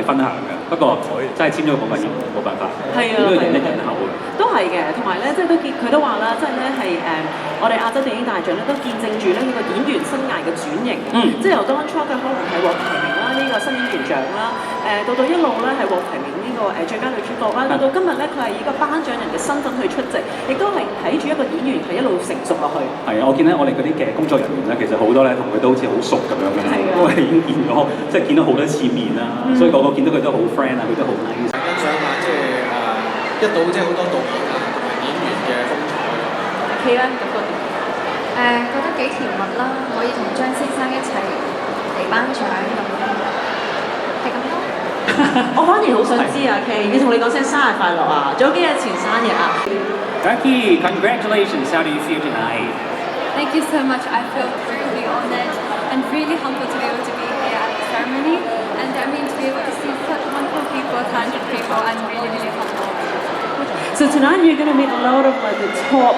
分享嘅。不過真係簽咗個保密協議，冇辦法。係啊，都要忍一忍口。都係嘅，同埋咧，即係都見佢都話啦，即係咧係我哋亞洲電影大獎咧都見證住咧呢個演員生涯嘅轉型。即係由當初嘅可能係獲提名啦，呢個新演員獎啦，到一路咧係獲提名呢個最佳女主角啦，到今日咧佢係以一個頒獎人嘅身份去出席，亦都係睇住一個演員係一路成熟落去。係啊，我見咧我哋嗰啲嘅工作人員咧，其實好多咧同佢都好似好熟咁樣嘅，因為已經見咗，即係見到好多次面啦，所以個個見到佢都好 friend 啊，佢都好 nice。欣賞下即係一睹即係好多導演啊同埋演員嘅風采。K 咧感覺點？覺得幾甜蜜啦，可以同張先生一齊嚟頒獎咁，係咁咯。我反而好想知啊 K， 要同你講聲生日快樂啊！仲有幾日前生日啊 Jackie, congratulations! How do you feel tonight? Thank you so much. I feel really honored and really humbled to be able to be here at the ceremony. And I mean, to be able to see such wonderful people, talented people, I'm really, really humbled. So tonight you're going to meet a lot of the top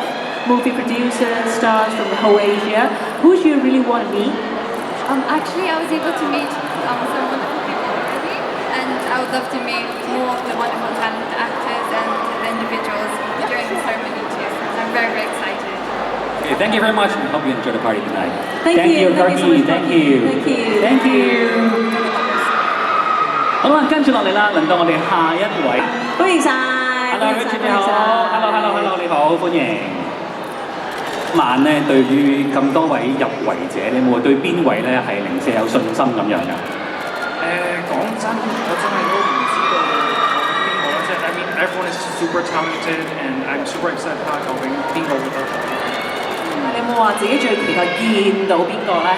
movie producers, stars from the whole Asia. Who do you really want to meet? Actually, I was able to meet some wonderful people already, and I would love to meet more of the wonderful talented actors and the individuals during the ceremony too. I'm very, very excited. Okay, thank you very much and hope you enjoy the party tonight. Thank you, Corky. Thank you. Thank you. 好啦，跟住落嚟啦，輪到我哋下一位。歡迎晒 Hello Richard 你好 ，Hello 你好，歡迎。晚咧，對於咁多位入圍者，你有冇對邊位咧係零舍有信心咁樣㗎？講真，我真係都唔知道邊個啦，即係 I mean everyone is super talented and I'm super excited 睇下究竟邊個會得。你有冇話自己最期待見到邊個咧？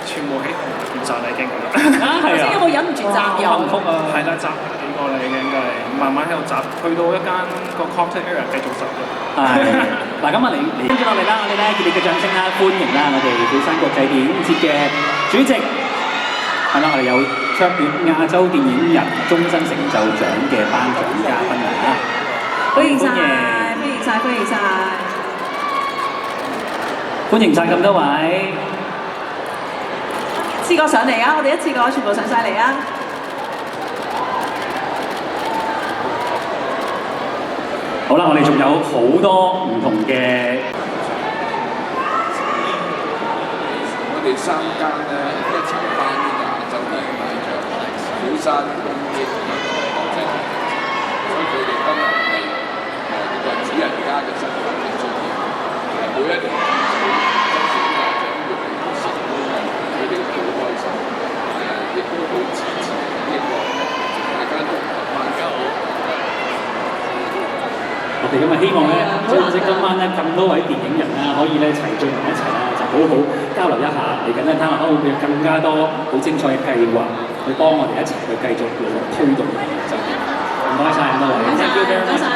全部起紅見曬啦已經覺得。係啊，有冇忍唔住集郵？幸福啊！係啦，集幾個啦已經應該係慢慢喺度集，去到一間個 cocktail area 繼續集咯。係嗱，咁啊，你跟住落嚟啦，我哋咧熱烈嘅掌聲啦，歡迎啦，我哋釜山國際電影節嘅主席，係啦，我哋有卓越亞洲電影人終身成就獎嘅頒獎嘉賓嚟啦，歡迎晒，歡迎晒，歡迎晒，歡迎晒咁多位。一次過上嚟啊！我哋一次過全部上晒嚟啊！好啦，我哋仲有好多唔同嘅。我哋3間咧一齊頒亞洲電影大獎，釜山、東京同埋國際電影節，所以佢哋今日係呢個主人家嘅身份嘅出現，每一年真係大獎越嚟越成功，佢哋好開心，亦都好支持，希望大家都大家好。我哋今日希望咧，即係今晚咧，咁多位電影人啦，可以咧齊聚埋一齊啦，就好好交流一下。嚟緊咧，睇下可唔可以有更加多好精彩嘅計劃，去幫我哋一齊去繼續努力推動電影周邊。唔該晒咁多位，唔該晒，